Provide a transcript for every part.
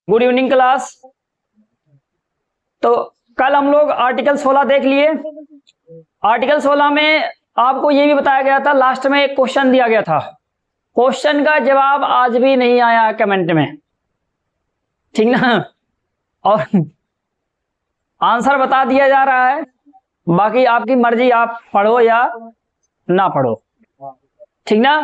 Good evening class. तो कल हम लोग आर्टिकल 16 देख लिए। आर्टिकल 16 में आपको ये भी बताया गया था, लास्ट में एक क्वेश्चन दिया गया था, क्वेश्चन का जवाब आज भी नहीं आया कमेंट में, ठीक ना। और आंसर बता दिया जा रहा है, बाकी आपकी मर्जी, आप पढ़ो या ना पढ़ो, ठीक ना।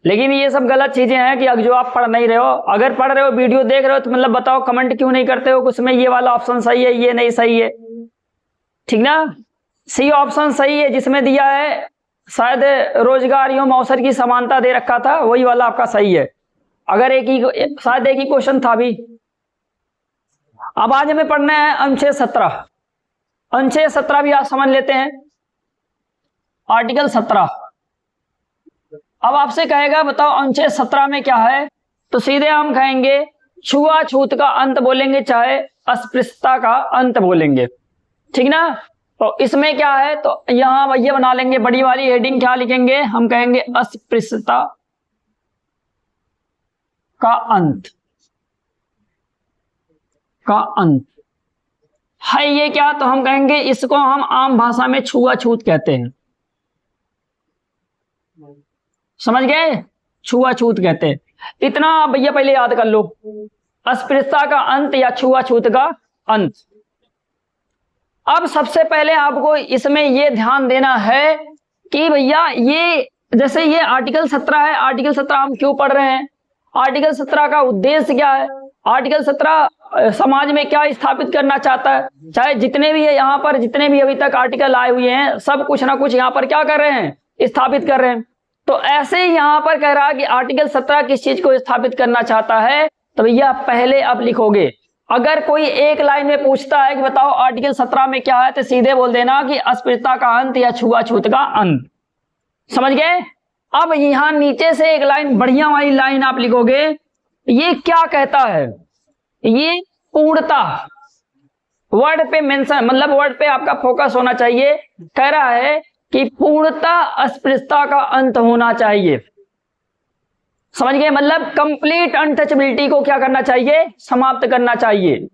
लेकिन ये सब गलत चीजें हैं कि जो आप पढ़ नहीं रहे हो, अगर पढ़ रहे हो वीडियो देख रहे हो तो मतलब बताओ कमेंट क्यों नहीं करते हो, उसमें ये वाला ऑप्शन सही है ये नहीं सही है, ठीक ना। सी ऑप्शन सही है, जिसमें दिया है शायद रोजगार एवं अवसर की समानता दे रखा था, वही वाला आपका सही है। अगर शायद एक ही क्वेश्चन था भी। अब आज हमें पढ़ना है अनुच्छेद 17। अनुच्छेद 17 भी आप समझ लेते हैं। आर्टिकल 17 अब आपसे कहेगा बताओ अनुच्छेद 17 में क्या है, तो सीधे हम कहेंगे छुआछूत का अंत बोलेंगे, चाहे अस्पृश्यता का अंत बोलेंगे, ठीक ना। तो इसमें क्या है, तो यहां भैया बना लेंगे बड़ी वाली हेडिंग, क्या लिखेंगे, हम कहेंगे अस्पृश्यता का अंत, का अंत है ये क्या, तो हम कहेंगे इसको हम आम भाषा में छुआछूत कहते हैं, समझ गए, छुआछूत कहते हैं। इतना भैया पहले याद कर लो, अस्पृश्यता का अंत या छुआछूत का अंत। अब सबसे पहले आपको इसमें यह ध्यान देना है कि भैया ये जैसे ये आर्टिकल 17 है, आर्टिकल 17 हम क्यों पढ़ रहे हैं, आर्टिकल 17 का उद्देश्य क्या है, आर्टिकल 17 समाज में क्या स्थापित करना चाहता है। चाहे जितने भी है यहाँ पर, जितने भी अभी तक आर्टिकल आए हुए हैं, सब कुछ ना कुछ यहाँ पर क्या कर रहे हैं, स्थापित कर रहे हैं। तो ऐसे ही यहां पर कह रहा है कि आर्टिकल 17 किस चीज को स्थापित करना चाहता है, तो भैया पहले आप लिखोगे, अगर कोई एक लाइन में पूछता है कि बताओ आर्टिकल 17 में क्या है, तो सीधे बोल देना कि अस्पृश्यता का अंत या छुआछूत का अंत, समझ गए। अब यहां नीचे से एक लाइन, बढ़िया वाली लाइन आप लिखोगे, ये क्या कहता है, ये पूर्णता, वर्ड पे मेंशन, मतलब वर्ड पे आपका फोकस होना चाहिए। कह रहा है कि पूर्णतः अस्पृश्यता का अंत होना चाहिए, समझ गए, मतलब कंप्लीट अनटचेबिलिटी को क्या करना चाहिए, समाप्त करना चाहिए,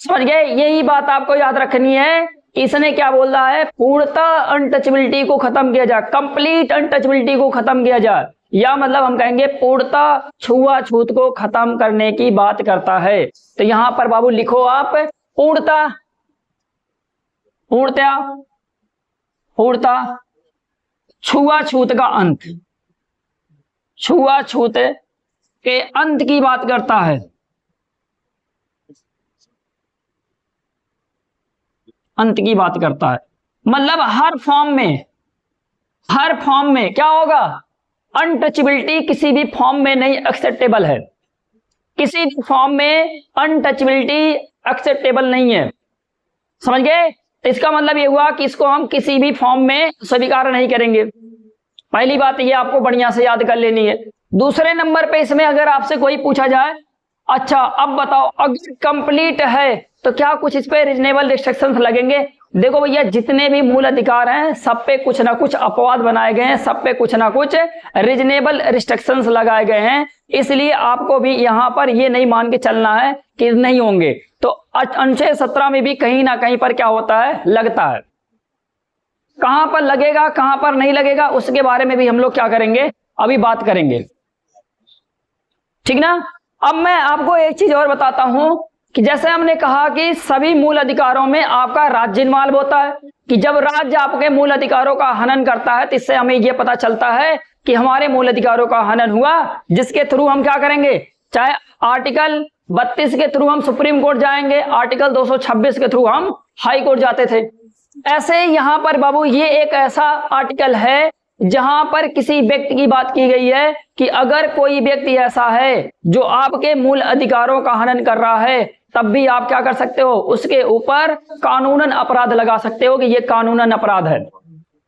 समझ गए। यही बात आपको याद रखनी है, इसने क्या बोल रहा है, पूर्णतः अनटचेबिलिटी को खत्म किया जाए, कंप्लीट अनटचेबिलिटी को खत्म किया जाए, या मतलब हम कहेंगे पूर्णतः छुआछूत को खत्म करने की बात करता है। तो यहां पर बाबू लिखो आप पूर्णतः, पूर्णतः, पूर्णतः छुआछूत का अंत, छुआछूत के अंत की बात करता है, अंत की बात करता है, मतलब हर फॉर्म में, हर फॉर्म में क्या होगा, अनटचेबिलिटी किसी भी फॉर्म में नहीं एक्सेप्टेबल है, किसी भी फॉर्म में अनटचेबिलिटी एक्सेप्टेबल नहीं है, समझ गए। तो इसका मतलब ये हुआ कि इसको हम किसी भी फॉर्म में स्वीकार नहीं करेंगे। पहली बात ये आपको बढ़िया से याद कर लेनी है। दूसरे नंबर पे इसमें अगर आपसे कोई पूछा जाए, अच्छा अब बताओ अगर कंप्लीट है तो क्या कुछ इस पे रीजनेबल रिस्ट्रिक्शंस लगेंगे। देखो भैया जितने भी मूल अधिकार हैं सब पे कुछ ना कुछ अपवाद बनाए गए हैं, सब पे कुछ ना कुछ रीजनेबल रिस्ट्रिक्शंस लगाए गए हैं, इसलिए आपको भी यहां पर ये नहीं मान के चलना है कि नहीं होंगे। तो अनुच्छेद 17 में भी कहीं ना कहीं पर क्या होता है, लगता है। कहां पर लगेगा कहां पर नहीं लगेगा उसके बारे में भी हम लोग क्या करेंगे, अभी बात करेंगे, ठीक ना। अब मैं आपको एक चीज और बताता हूं कि जैसे हमने कहा कि सभी मूल अधिकारों में आपका राज्य इन्वॉल्व होता है, कि जब राज्य आपके मूल अधिकारों का हनन करता है तो इससे हमें यह पता चलता है कि हमारे मूल अधिकारों का हनन हुआ, जिसके थ्रू हम क्या करेंगे, चाहे आर्टिकल 32 के थ्रू हम सुप्रीम कोर्ट जाएंगे, आर्टिकल 226 के थ्रू हम हाई कोर्ट जाते थे। ऐसे यहां पर बाबू ये एक ऐसा आर्टिकल है जहां पर किसी व्यक्ति की बात की गई है कि अगर कोई व्यक्ति ऐसा है जो आपके मूल अधिकारों का हनन कर रहा है, तब भी आप क्या कर सकते हो, उसके ऊपर कानूनन अपराध लगा सकते हो कि ये कानूनन अपराध है,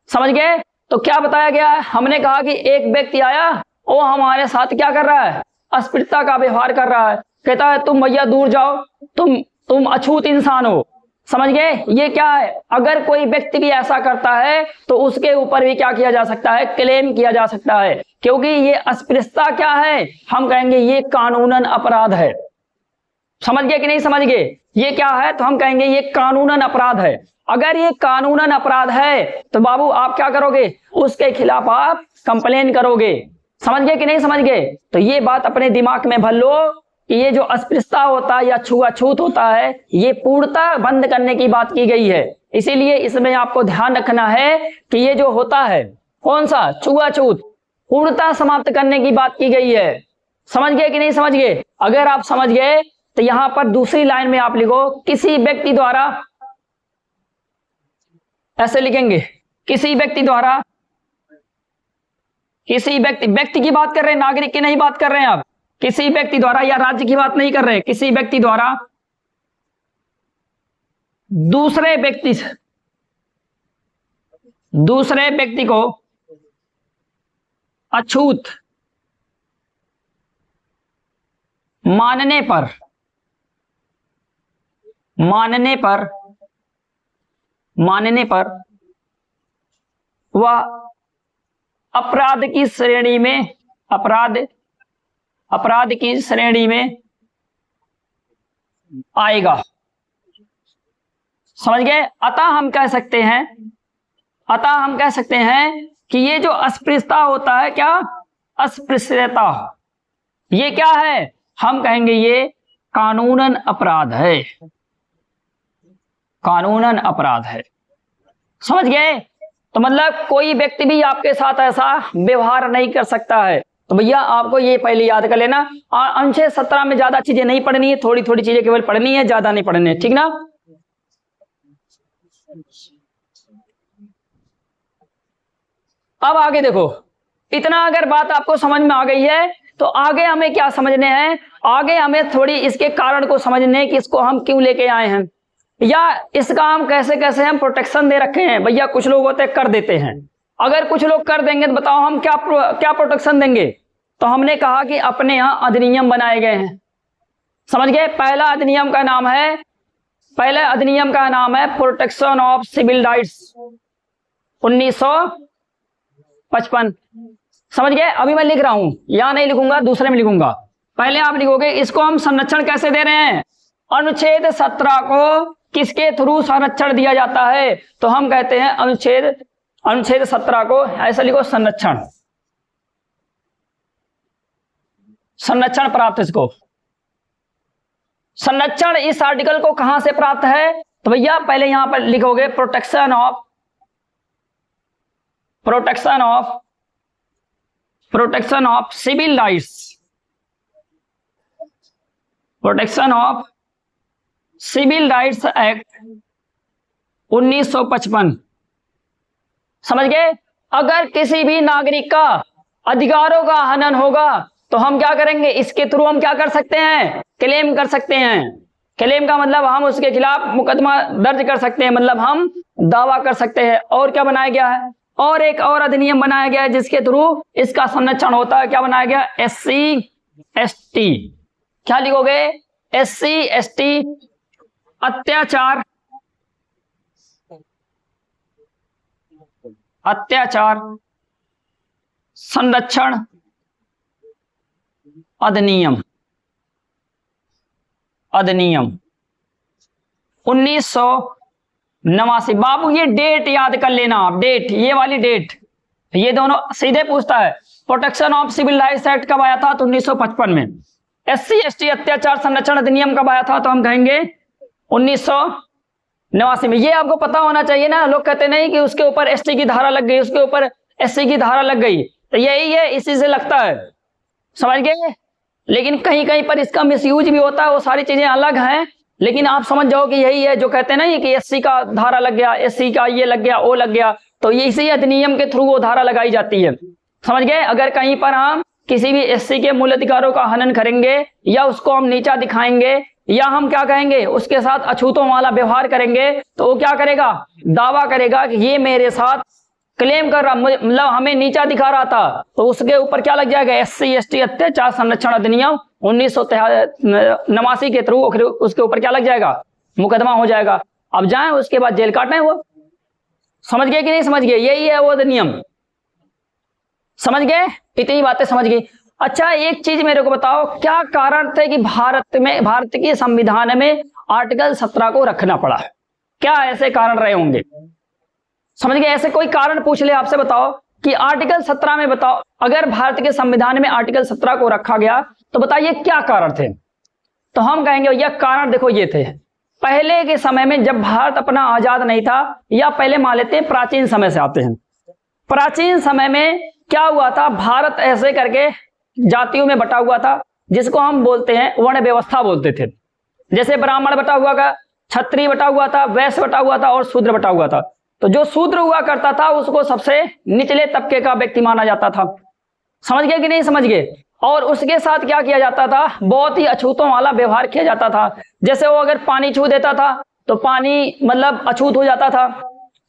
समझ गए। तो क्या बताया गया है, हमने कहा कि एक व्यक्ति आया, वो हमारे साथ क्या कर रहा है, अस्पृश्यता का व्यवहार कर रहा है, कहता है तुम भैया दूर जाओ, तुम अछूत इंसान हो, समझ गए। ये क्या है, अगर कोई व्यक्ति भी ऐसा करता है तो उसके ऊपर भी क्या किया जा सकता है, क्लेम किया जा सकता है, क्योंकि ये अस्पृश्यता क्या है, हम कहेंगे ये कानूनन अपराध है, समझ गए कि नहीं समझ गए? ये क्या है? तो हम कहेंगे ये कानूनन अपराध है। अगर ये कानूनन अपराध है तो बाबू आप क्या करोगे? उसके खिलाफ आप कंप्लेन करोगे। समझ गए कि नहीं समझ गए? तो ये बात अपने दिमाग में भर लो कि ये जो अस्पृश्यता होता है या छुआछूत होता है, ये पूर्णतः बंद करने की बात की गई है। इसीलिए इसमें आपको ध्यान रखना है कि ये जो होता है कौन सा छुआछूत, पूर्णतः समाप्त करने की बात की गई है। समझ गए कि नहीं समझ गए? अगर आप समझ गए तो यहां पर दूसरी लाइन में आप लिखो किसी व्यक्ति द्वारा, ऐसे लिखेंगे किसी व्यक्ति द्वारा, किसी व्यक्ति की बात कर रहे हैं, नागरिक की नहीं बात कर रहे हैं आप। किसी व्यक्ति द्वारा या राज्य की बात नहीं कर रहे, किसी व्यक्ति द्वारा दूसरे व्यक्ति को अछूत मानने पर वह अपराध की श्रेणी में आएगा। समझ गए? अतः हम कह सकते हैं कि ये जो अस्पृश्यता होता है, क्या अस्पृश्यता, ये क्या है? हम कहेंगे ये कानूनन अपराध है, कानूनन अपराध है। समझ गए? तो मतलब कोई व्यक्ति भी आपके साथ ऐसा व्यवहार नहीं कर सकता है। तो भैया आपको ये पहले याद कर लेना। अनुच्छेद 17 में ज्यादा चीजें नहीं पढ़नी है, थोड़ी थोड़ी चीजें केवल पढ़नी है, ज्यादा नहीं पढ़नी है, ठीक ना? अब आगे देखो, इतना अगर बात आपको समझ में आ गई है तो आगे हमें क्या समझने हैं? आगे हमें थोड़ी इसके कारण को समझने कि इसको हम क्यों लेके आए हैं, या इसका हम कैसे कैसे हम प्रोटेक्शन दे रखे हैं। भैया कुछ लोग होते कर देते हैं, अगर कुछ लोग कर देंगे तो बताओ हम क्या प्रोटेक्शन देंगे? तो हमने कहा कि अपने यहाँ अधिनियम बनाए गए हैं। समझ गए? पहला अधिनियम का नाम है प्रोटेक्शन ऑफ सिविल राइट्स 1955। समझ गए? अभी मैं लिख रहा हूं, यहां नहीं लिखूंगा, दूसरे में लिखूंगा। पहले आप लिखोगे इसको हम संरक्षण कैसे दे रहे हैं? अनुच्छेद 17 को किसके थ्रू संरक्षण दिया जाता है? तो हम कहते हैं अनुच्छेद 17 को ऐसा लिखो, संरक्षण प्राप्त। इसको संरक्षण इस आर्टिकल को कहां से प्राप्त है? तो भैया पहले यहां पर लिखोगे protection of civil rights, protection of civil rights act 1955। समझ गए? अगर किसी भी नागरिक का अधिकारों का हनन होगा तो हम क्या करेंगे? इसके थ्रू हम क्या कर सकते हैं? क्लेम कर सकते हैं। क्लेम का मतलब हम उसके खिलाफ मुकदमा दर्ज कर सकते हैं, मतलब हम दावा कर सकते हैं। और क्या बनाया गया है? और एक और अधिनियम बनाया गया है जिसके थ्रू इसका संरक्षण होता है। क्या बनाया गया? SC ST। क्या लिखोगे? SC ST अत्याचार संरक्षण अधिनियम 1989। बाबू ये डेट याद कर लेना आप, डेट, ये वाली डेट, ये दोनों सीधे पूछता है। Protection of civil rights act कब आया था? तो 1955 में। SC ST अत्याचार संरक्षण अधिनियम कब आया था? तो हम कहेंगे 1989 में। ये आपको पता होना चाहिए ना। लोग कहते नहीं कि उसके ऊपर ST की धारा लग गई, उसके ऊपर SC की धारा लग गई, तो यही है, इसी से लगता है। समझ गए? लेकिन कहीं कहीं पर इसका मिसयूज भी होता है, वो सारी चीजें अलग हैं, लेकिन आप समझ जाओ कि यही है जो कहते हैं ना कि SC का धारा लग गया, SC का ये लग गया, वो लग गया, तो ये इसी अधिनियम के थ्रू वो धारा लगाई जाती है। समझ गए? अगर कहीं पर हम किसी भी SC के मूल अधिकारों का हनन करेंगे या उसको हम नीचा दिखाएंगे या हम क्या कहेंगे उसके साथ अछूतों वाला व्यवहार करेंगे, तो वो क्या करेगा? दावा करेगा कि ये मेरे साथ क्लेम कर रहा, मतलब हमें नीचा दिखा रहा था, तो उसके ऊपर क्या लग जाएगा? SC ST अत्याचार संरक्षण अधिनियम 1989 के थ्रू उसके ऊपर क्या लग जाएगा? मुकदमा हो जाएगा। अब जाएं उसके बाद जेल काटें वो। समझ गए कि नहीं समझ गए? यही है वो अधिनियम। समझ गए? इतनी बातें समझ गई। अच्छा एक चीज मेरे को बताओ, क्या कारण थे कि भारत के संविधान में आर्टिकल 17 को रखना पड़ा? क्या ऐसे कारण रहे होंगे? समझ गए? ऐसे कोई कारण पूछ ले आपसे, बताओ कि आर्टिकल 17 में, बताओ अगर भारत के संविधान में आर्टिकल 17 को रखा गया तो बताइए क्या कारण थे? तो हम कहेंगे भैया कारण देखो ये थे, पहले के समय में जब भारत अपना आजाद नहीं था, या पहले मान लेते हैं प्राचीन समय से आते हैं। प्राचीन समय में क्या हुआ था, भारत ऐसे करके जातियों में बटा हुआ था, जिसको हम बोलते हैं वर्ण व्यवस्था बोलते थे। जैसे ब्राह्मण बटा हुआ था, क्षत्रिय बटा हुआ था, वैश्य बटा हुआ था और शूद्र बटा हुआ था। तो जो शूद्र हुआ करता था उसको सबसे निचले तबके का व्यक्ति माना जाता था। समझ गए कि नहीं समझ गए? और उसके साथ क्या किया जाता था, बहुत ही अछूतों वाला व्यवहार किया जाता था। जैसे वो अगर पानी छू देता था तो पानी मतलब अछूत हो जाता था।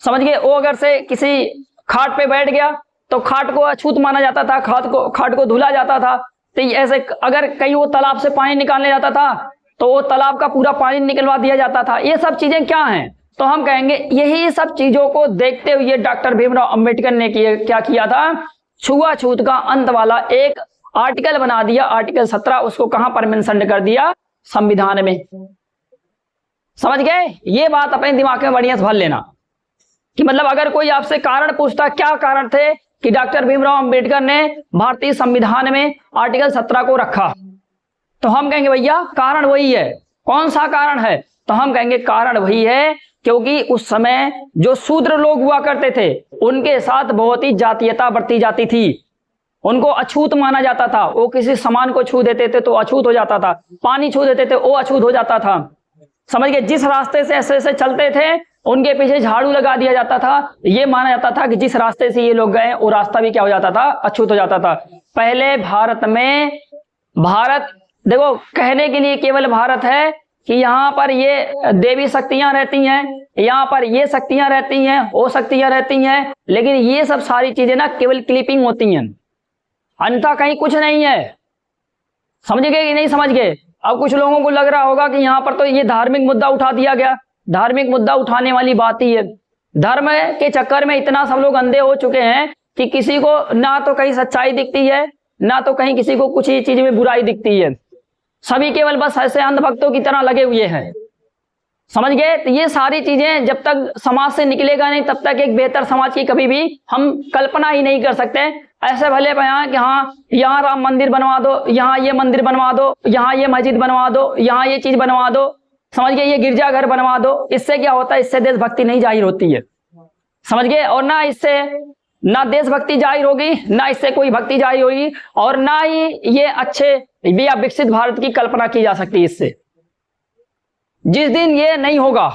समझ गए? वो अगर से किसी खाट पे बैठ गया तो खाट को अछूत माना जाता था, खाट को धुला जाता था। तो ऐसे अगर कहीं वो तालाब से पानी निकालने जाता था तो वो तालाब का पूरा पानी निकलवा दिया जाता था। ये सब चीजें क्या हैं? तो हम कहेंगे यही सब चीजों को देखते हुए डॉक्टर भीमराव अंबेडकर ने क्या किया था, छुआछूत का अंत वाला एक आर्टिकल बना दिया, आर्टिकल 17। उसको कहां पर मेंशन कर दिया? संविधान में। समझ गए? ये बात अपने दिमाग में बढ़िया से भर लेना कि मतलब अगर कोई आपसे कारण पूछता क्या कारण थे कि डॉक्टर भीमराव अंबेडकर ने भारतीय संविधान में आर्टिकल 17 को रखा, तो हम कहेंगे भैया कारण वही है। कौन सा कारण है? तो हम कहेंगे कारण वही है क्योंकि उस समय जो शूद्र लोग हुआ करते थे उनके साथ बहुत ही जातीयता बरती जाती थी। उनको अछूत माना जाता था। वो किसी सामान को छू देते थे तो अछूत हो जाता था, पानी छू देते थे वो अछूत हो जाता था। समझ गए? जिस रास्ते से ऐसे ऐसे चलते थे उनके पीछे झाड़ू लगा दिया जाता था। ये माना जाता था कि जिस रास्ते से ये लोग गए वो रास्ता भी क्या हो जाता था? अछूत हो जाता था। पहले भारत देखो कहने के लिए केवल भारत है कि यहाँ पर ये देवी शक्तियां रहती हैं, यहाँ पर ये शक्तियां रहती हैं, वो शक्तियां रहती हैं, लेकिन ये सब सारी चीजें ना केवल क्लिपिंग होती हैं, अन्यथा कहीं कुछ नहीं है। समझ गए कि नहीं समझ गए? अब कुछ लोगों को लग रहा होगा कि यहाँ पर तो ये धार्मिक मुद्दा उठा दिया गया। धार्मिक मुद्दा उठाने वाली बात ही है। धर्म के चक्कर में इतना सब लोग अंधे हो चुके हैं कि किसी को ना तो कहीं सच्चाई दिखती है, ना तो कहीं किसी को कुछ ही चीज में बुराई दिखती है। सभी केवल बस ऐसे अंधभक्तों की तरह लगे हुए हैं। समझ गए? तो ये सारी चीजें जब तक समाज से निकलेगा नहीं तब तक एक बेहतर समाज की कभी भी हम कल्पना ही नहीं कर सकते। ऐसे भले बयान कि हाँ यहाँ राम मंदिर बनवा दो, यहाँ ये मंदिर बनवा दो, यहाँ ये मस्जिद बनवा दो, यहाँ ये चीज बनवा दो, समझ गए, ये गिरजाघर बनवा दो। इससे क्या होता है? इससे देशभक्ति नहीं जाहिर होती है। समझ गए? और ना इससे ना देशभक्ति जाहिर होगी, ना इससे कोई भक्ति जाहिर होगी, और ना ही ये अच्छे या विकसित भारत की कल्पना की जा सकती है इससे। जिस दिन ये नहीं होगा,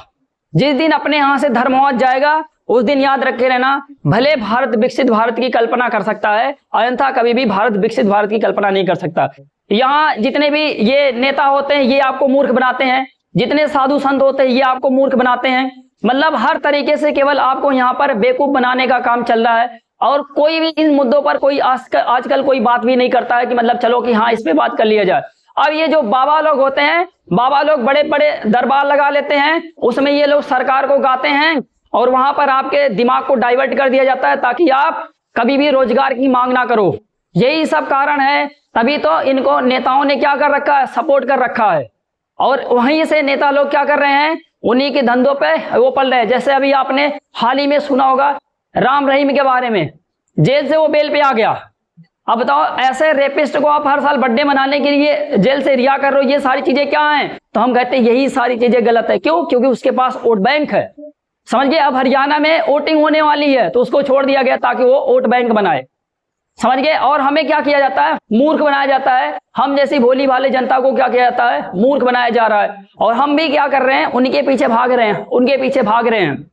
जिस दिन अपने यहां से धर्मवाद जाएगा, उस दिन याद रखे रहना, भले भारत विकसित भारत की कल्पना कर सकता है, अन्यथा कभी भी भारत विकसित भारत की कल्पना नहीं कर सकता। यहाँ जितने भी ये नेता होते हैं ये आपको मूर्ख बनाते हैं, जितने साधु संत होते हैं ये आपको मूर्ख बनाते हैं। मतलब हर तरीके से केवल आपको यहाँ पर बेवकूफ बनाने का काम चल रहा है। और कोई भी इन मुद्दों पर कोई आजकल कोई बात भी नहीं करता है कि मतलब चलो कि हाँ इस पे बात कर लिया जाए। अब ये जो बाबा लोग होते हैं, बाबा लोग बड़े बड़े दरबार लगा लेते हैं, उसमें ये लोग सरकार को गाते हैं और वहां पर आपके दिमाग को डाइवर्ट कर दिया जाता है ताकि आप कभी भी रोजगार की मांग ना करो। यही सब कारण है, तभी तो इनको नेताओं ने क्या कर रखा है? सपोर्ट कर रखा है। और वहीं से नेता लोग क्या कर रहे हैं? उन्हीं के धंधों पे वो पल रहे हैं। जैसे अभी आपने हाल ही में सुना होगा राम रहीम के बारे में, जेल से वो बेल पे आ गया। अब बताओ ऐसे रेपिस्ट को आप हर साल बर्थडे मनाने के लिए जेल से रिहा कर रहे हो, ये सारी चीजें क्या हैं? तो हम कहते हैं यही सारी चीजें गलत है। क्यों? क्योंकि उसके पास वोट बैंक है। समझ गए? अब हरियाणा में वोटिंग होने वाली है तो उसको छोड़ दिया गया ताकि वो वोट बैंक बनाए। समझ गए? और हमें क्या किया जाता है? मूर्ख बनाया जाता है। हम जैसी भोली भाले जनता को क्या किया जाता है? मूर्ख बनाया जा रहा है। और हम भी क्या कर रहे हैं? उनके पीछे भाग रहे हैं, उनके पीछे भाग रहे हैं।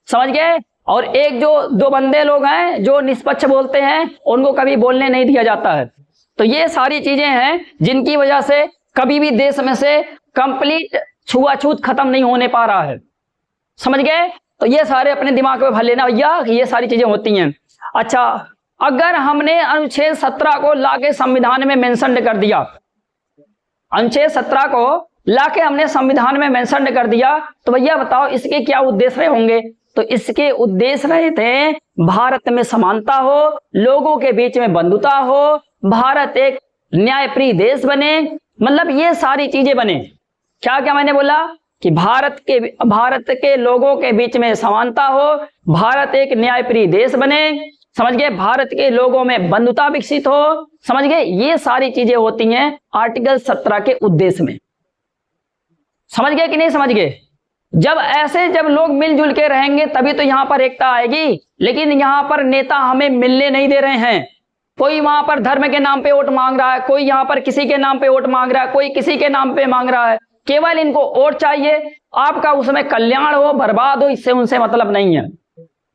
समझ गए? और एक जो दो बंदे लोग हैं जो निष्पक्ष बोलते हैं, उनको कभी बोलने नहीं दिया जाता है। तो ये सारी चीजें हैं जिनकी वजह से कभी भी देश में से कंप्लीट छुआछूत खत्म नहीं होने पा रहा है। समझ गए? तो ये सारे अपने दिमाग में भर लेना भैया, ये सारी चीजें होती हैं। अच्छा, अगर हमने अनुच्छेद 17 को लाके संविधान में मेंशन कर दिया, अनुच्छेद 17 को लाके हमने संविधान में मेंशन कर दिया, तो भैया बताओ इसके क्या उद्देश्य रहे होंगे? तो इसके उद्देश्य रहे थे भारत में समानता हो, लोगों के बीच में बंधुता हो, भारत एक न्यायप्रिय देश बने, मतलब ये सारी चीजें बने। क्या क्या मैंने बोला कि भारत के लोगों के बीच में समानता हो, भारत एक न्यायप्रिय देश बने, समझ गए, भारत के लोगों में बंधुता विकसित हो, समझ गए, ये सारी चीजें होती हैं आर्टिकल 17 के उद्देश्य में। समझ गए कि नहीं समझ गए? जब लोग मिलजुल के रहेंगे तभी तो यहां पर एकता आएगी। लेकिन यहां पर नेता हमें मिलने नहीं दे रहे हैं। कोई वहां पर धर्म के नाम पे वोट मांग रहा है, कोई यहां पर किसी के नाम पे वोट मांग रहा है, कोई किसी के नाम पे मांग रहा है। केवल इनको वोट चाहिए, आपका उसमें कल्याण हो बर्बाद हो इससे उनसे मतलब नहीं है।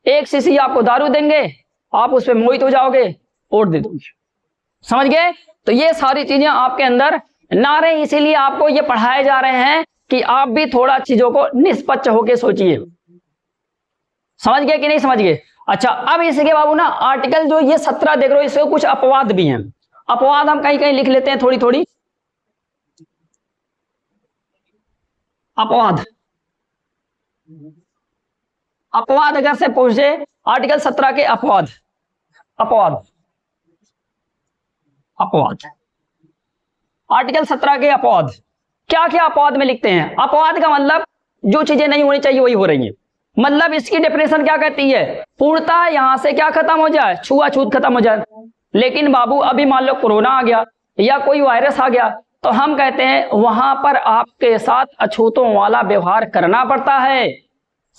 एक शीशी आपको दारू देंगे, आप उस पर मोहित हो जाओगे, वोट दे दोगे। समझ गए? तो ये सारी चीजें आपके अंदर ना रहे, इसीलिए आपको ये पढ़ाए जा रहे हैं कि आप भी थोड़ा चीजों को निष्पक्ष होकर सोचिए। समझ गए कि नहीं समझ गए? अच्छा, अब इसके बाबू ना आर्टिकल जो ये 17 देख रहे हो, इसमें कुछ अपवाद भी हैं। अपवाद हम कहीं कहीं लिख लेते हैं थोड़ी थोड़ी। अपवाद अगर से पूछे आर्टिकल 17 के अपवाद आर्टिकल 17 के अपवाद क्या क्या अपवाद में लिखते हैं। अपवाद का मतलब जो चीजें नहीं होनी चाहिए वही हो रही है। मतलब इसकी डेफिनेशन क्या कहती है, पूर्णतः यहां से क्या खत्म हो जाए, छुआछूत खत्म हो जाए। लेकिन बाबू अभी मान लो कोरोना आ गया या कोई वायरस आ गया, तो हम कहते हैं वहां पर आपके साथ अछूतों वाला व्यवहार करना पड़ता है।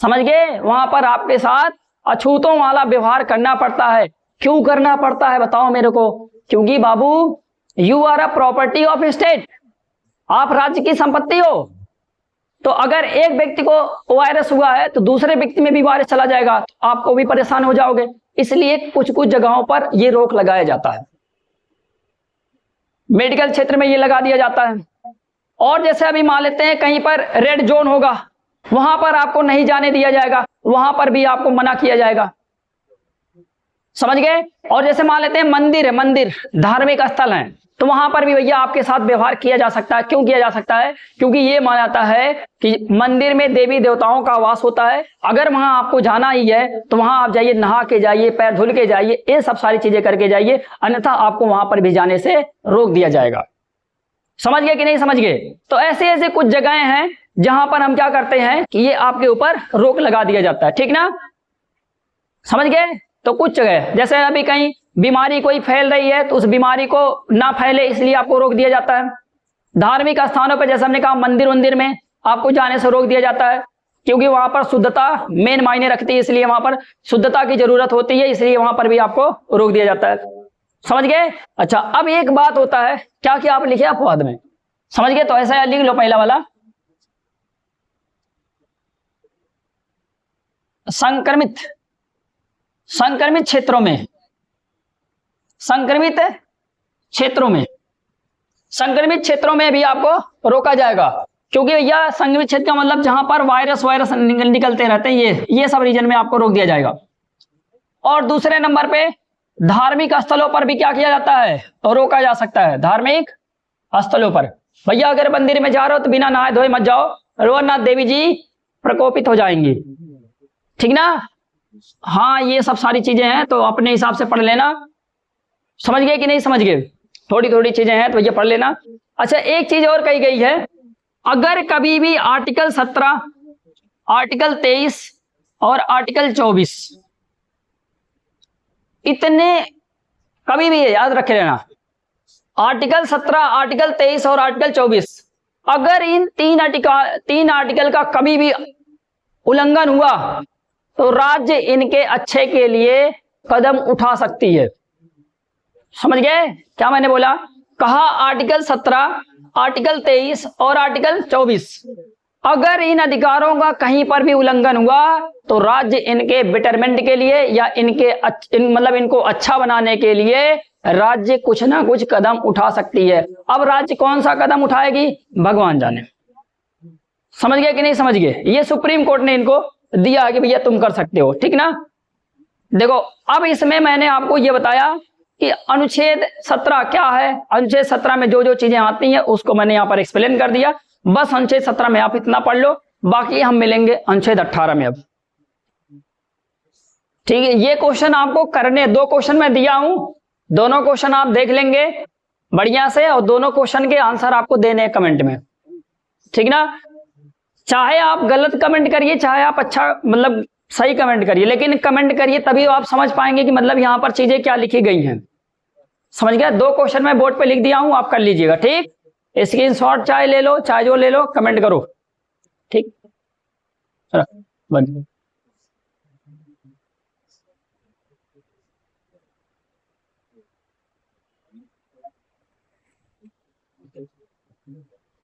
समझ गए? वहां पर आपके साथ अछूतों वाला व्यवहार करना पड़ता है। क्यों करना पड़ता है बताओ मेरे को? क्योंकि बाबू you are a property of state, आप राज्य की संपत्ति हो। तो अगर एक व्यक्ति को वायरस हुआ है तो दूसरे व्यक्ति में भी वायरस चला जाएगा, तो आपको भी परेशान हो जाओगे। इसलिए कुछ कुछ जगहों पर यह रोक लगाया जाता है। मेडिकल क्षेत्र में ये लगा दिया जाता है। और जैसे अभी मान लेते हैं कहीं पर रेड जोन होगा, वहां पर आपको नहीं जाने दिया जाएगा, वहां पर भी आपको मना किया जाएगा। समझ गए? और जैसे मान लेते हैं मंदिर धार्मिक स्थल हैं, तो वहां पर भी भैया आपके साथ व्यवहार किया जा सकता है। क्यों किया जा सकता है? क्योंकि ये माना जाता है कि मंदिर में देवी देवताओं का वास होता है। अगर वहां आपको जाना ही है तो वहां आप जाइए, नहा के जाइए, पैर धुल के जाइए, ये सब सारी चीजें करके जाइए, अन्यथा आपको वहां पर भी जाने से रोक दिया जाएगा। समझ गए कि नहीं समझ गए? तो ऐसे ऐसे कुछ जगहें हैं जहां पर हम क्या करते हैं कि ये आपके ऊपर रोक लगा दिया जाता है। ठीक ना? समझ गए? तो कुछ जगह जैसे अभी कहीं बीमारी कोई फैल रही है तो उस बीमारी को ना फैले इसलिए आपको रोक दिया जाता है। धार्मिक स्थानों पर जैसे हमने कहा मंदिर में आपको जाने से रोक दिया जाता है, क्योंकि वहां पर शुद्धता मेन मायने रखती है, इसलिए वहां पर शुद्धता की जरूरत होती है, इसलिए वहां पर भी आपको रोक दिया जाता है। समझ गए? अच्छा, अब एक बात होता है, क्या क्या आप लिखे अपवाद में? समझ गए? तो ऐसा लिख लो पहला वाला, संक्रमित क्षेत्रों में भी आपको रोका जाएगा। क्योंकि यह संक्रमित क्षेत्र का मतलब जहां पर वायरस निकलते रहते हैं, ये सब रीजन में आपको रोक दिया जाएगा। और दूसरे नंबर पे धार्मिक स्थलों पर भी क्या किया जाता है, रोका जा सकता है। धार्मिक स्थलों पर भैया अगर मंदिर में जा रहे हो तो बिना नहाए धोए मत जाओ, वरना देवी जी प्रकोपित हो जाएंगी। ठीक ना? हाँ, ये सब सारी चीजें हैं तो अपने हिसाब से पढ़ लेना। समझ गए कि नहीं समझ गए? थोड़ी थोड़ी चीजें हैं तो ये पढ़ लेना। अच्छा, एक चीज और कही गई है, अगर कभी भी आर्टिकल 17, आर्टिकल 23 और आर्टिकल 24 इतने कभी भी याद रखे लेना, आर्टिकल 17, आर्टिकल 23 और आर्टिकल 24, अगर इन तीन आर्टिकल का कभी भी उल्लंघन हुआ तो राज्य इनके अच्छे के लिए कदम उठा सकती है। समझ गए क्या मैंने बोला? कहा आर्टिकल 17, आर्टिकल 23 और आर्टिकल 24, अगर इन अधिकारों का कहीं पर भी उल्लंघन हुआ तो राज्य इनके बेटरमेंट के लिए या मतलब इनको अच्छा बनाने के लिए राज्य कुछ ना कुछ कदम उठा सकती है। अब राज्य कौन सा कदम उठाएगी भगवान जाने। समझ गए कि नहीं समझ गए? ये सुप्रीम कोर्ट ने इनको दिया कि भैया तुम कर सकते हो। ठीक ना? देखो, अब इसमें मैंने आपको ये बताया कि अनुच्छेद 17 क्या है। अनुच्छेद 17 में जो जो चीजें आती हैं उसको मैंने यहाँ पर एक्सप्लेन कर दिया। बस अनुच्छेद 17 में आप इतना पढ़ लो, बाकी हम मिलेंगे अनुच्छेद 18 में। अब ठीक है, ये क्वेश्चन आपको करने, 2 क्वेश्चन मैं दिया हूं, दोनों क्वेश्चन आप देख लेंगे बढ़िया से, और दोनों क्वेश्चन के आंसर आपको देने हैं कमेंट में, ठीक ना। चाहे आप गलत कमेंट करिए, चाहे आप अच्छा मतलब सही कमेंट करिए, लेकिन कमेंट करिए, तभी आप समझ पाएंगे कि मतलब यहां पर चीजें क्या लिखी गई हैं। समझ गया। 2 क्वेश्चन मैं बोर्ड पे लिख दिया हूं, आप कर लीजिएगा, ठीक। स्क्रीनशॉट चाहे ले लो, चाहे जो ले लो, कमेंट करो, ठीक। चलो बंद।